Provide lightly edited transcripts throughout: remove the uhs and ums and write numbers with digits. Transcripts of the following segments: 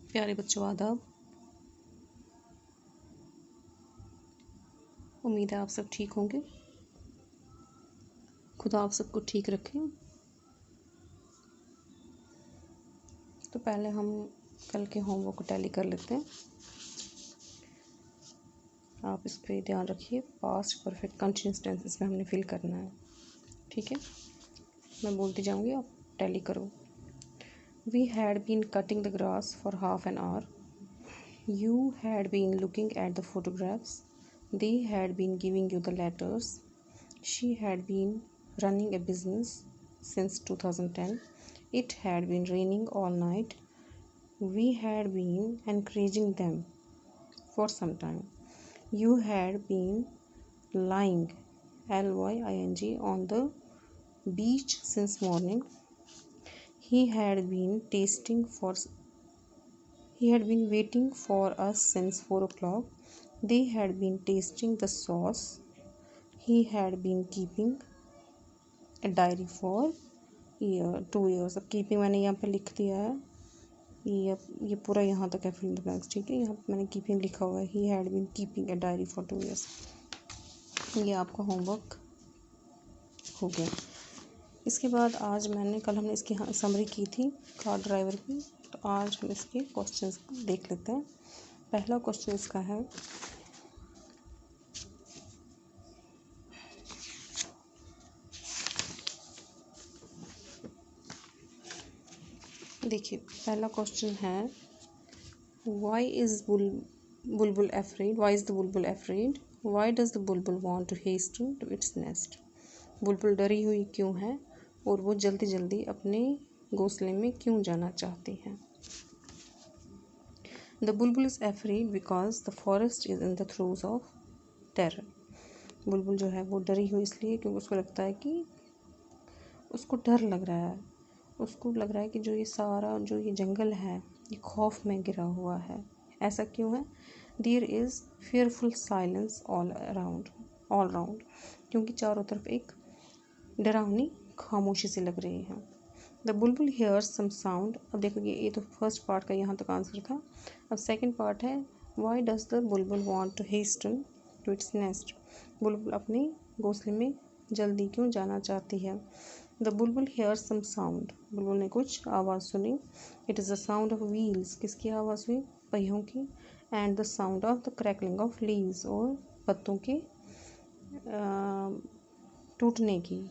प्यारे बच्चों आदाब। उम्मीद है आप सब ठीक होंगे। खुदा आप सबको ठीक रखें। तो पहले हम कल के होमवर्क को टैली कर लेते हैं। आप इस पे ध्यान रखिए। पास्ट परफेक्ट कंटिन्यूअस टेंस इसमें हमने फिल करना है, ठीक है। मैं बोलती जाऊंगी, आप टैली करो। We had been cutting the grass for half an hour. You had been looking at the photographs. They had been giving you the letters. She had been running a business since 2010. It had been raining all night. We had been encouraging them for some time. You had been lying, lying, on the beach since morning. He had been waiting for us since 4 o'clock. They had been tasting the sauce. He had been keeping a diary for 2 years. अब keeping मैंने यहाँ पे लिख दिया है, ये पूरा यहाँ तक है फिल द ब्लैंक्स, ठीक है। यहाँ पे मैंने कीपिंग लिखा हुआ है। He had been keeping a diary for 2 years। ये आपका होमवर्क हो गया। इसके बाद आज कल हमने इसकी समरी की थी कार ड्राइवर की, तो आज हम इसके क्वेश्चंस देख लेते हैं। पहला क्वेश्चन इसका है, देखिए पहला क्वेश्चन है, why is bulbul afraid? Why is the bulbul afraid? Why does the bulbul want to hasten to its nest? बुलबुल डरी हुई क्यों है और वो जल्दी जल्दी अपने घोंसले में क्यों जाना चाहती है? The Bulbul is afraid because the forest is in the throws of terror. बुलबुल जो है वो डरी हुई इसलिए क्योंकि उसको लगता है कि उसको डर लग रहा है। उसको लग रहा है कि जो ये जंगल है ये खौफ में गिरा हुआ है। ऐसा क्यों है? There is fearful silence all round, क्योंकि चारों तरफ एक डरावनी खामोशी से लग रही है। The Bulbul hairs some sound. अब देखो ये तो फर्स्ट पार्ट का यहाँ तक आंसर था। अब सेकंड पार्ट है, why does the bulbul want to hasten to its nest? बुलबुल अपने घोंसले में जल्दी क्यों जाना चाहती है? The Bulbul hairs some sound. बुलबुल ने कुछ आवाज़ सुनी। It is the sound of wheels. किसकी आवाज़ हुई? पहियों की। And the sound of the crackling of leaves, और पत्तों के टूटने की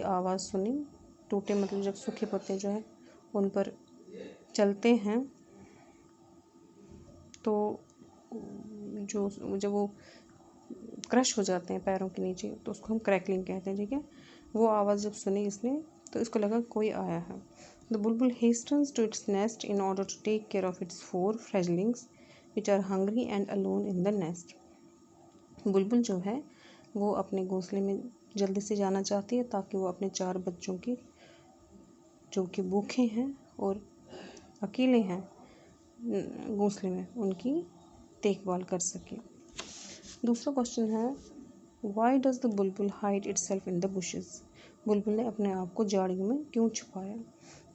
आवाज़ सुनी। टूटे मतलब जब सूखे पत्ते जो है उन पर चलते हैं तो जब वो क्रश हो जाते हैं पैरों के नीचे तो उसको हम क्रैकलिंग कहते हैं, ठीक है। वो आवाज़ जब सुनी इसने तो इसको लगा कोई आया है। The bulbul hastens to its nest in order to take care of its 4 fledglings which are hungry and alone in the nest. बुलबुल जो है वो अपने घोंसले में जल्दी से जाना चाहती है ताकि वो अपने 4 बच्चों की जो कि भूखे हैं और अकेले हैं घोंसले में, उनकी देखभाल कर सके। दूसरा क्वेश्चन है, Y does the Bulbul hide itself in the bushes? बुलबुल ने अपने आप को झाड़ियों में क्यों छुपाया?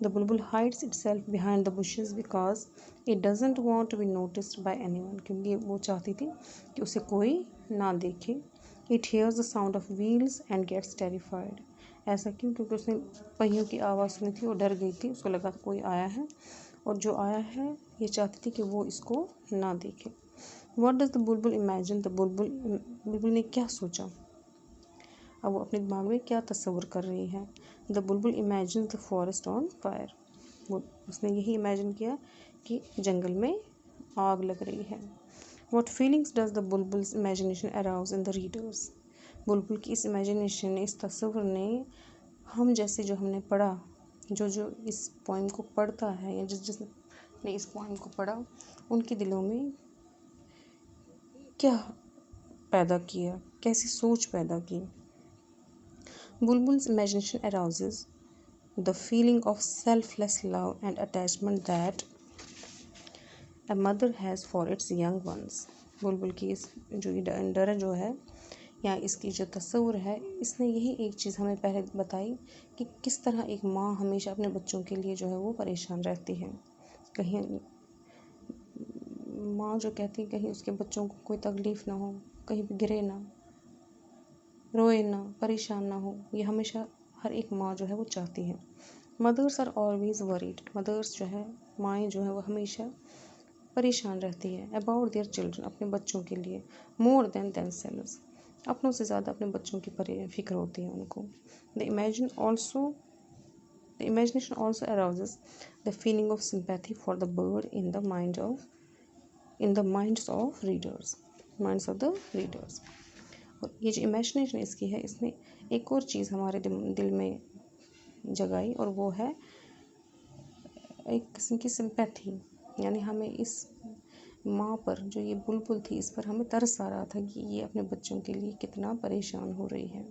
The bulbul hides itself behind the bushes because it doesn't want to be noticed by anyone. क्योंकि वो चाहती थी कि उसे कोई ना देखे। It hears the sound of wheels and gets terrified. ऐसा क्यों? क्योंकि उसने पहियों की आवाज़ सुनी थी और डर गई थी। उसको लगा कोई आया है, और जो आया है ये चाहती थी कि वो इसको ना देखे। What does the Bulbul imagine? The बुलबुल ने क्या सोचा? अब वो अपने दिमाग में क्या तस्वर कर रही है? The Bulbul imagine the forest on fire. उसने यही इमेजिन किया कि जंगल में आग लग रही है। What feelings does the bulbul's imagination arouse in the readers? बुलबुल की इस इमेजिनेशन ने, इस तस्वर ने हम जैसे जो हमने पढ़ा, जो इस पोइम को पढ़ता है या जिसने इस पोइम को पढ़ा उनके दिलों में क्या पैदा किया, कैसी सोच पैदा की? Bulbuls imagination arouses the feeling of selfless love and attachment that a mother has for its young ones। बुलबुल की इस जो डर जो है या इसकी जो तस्वुर है, इसने यही एक चीज़ हमें पहले बताई कि किस तरह एक माँ हमेशा अपने बच्चों के लिए जो है वो परेशान रहती है। कहीं माँ जो कहती है कहीं उसके बच्चों को कोई तकलीफ़ ना हो, कहीं भी गिरे ना, रोए ना, परेशान ना हो, ये हमेशा हर एक माँ जो है वो चाहती है। Mothers are always worried, mothers जो है, माएँ जो है वो हमेशा परेशान रहती है अबाउट देयर चिल्ड्रन, अपने बच्चों के लिए, मोर देन देमसेल्व्स, अपनों से ज़्यादा अपने बच्चों की फिक्र होती है उनको। The imagination also arouses the feeling of sympathy for the bird in the minds of readers. और ये जो इमेजिनेशन इसकी है, इसने एक और चीज़ हमारे दिल में जगाई, और वो है एक किस्म की सिंपैथी, यानी हमें इस माँ पर, जो ये बुलबुल थी, इस पर हमें तरस आ रहा था कि ये अपने बच्चों के लिए कितना परेशान हो रही है।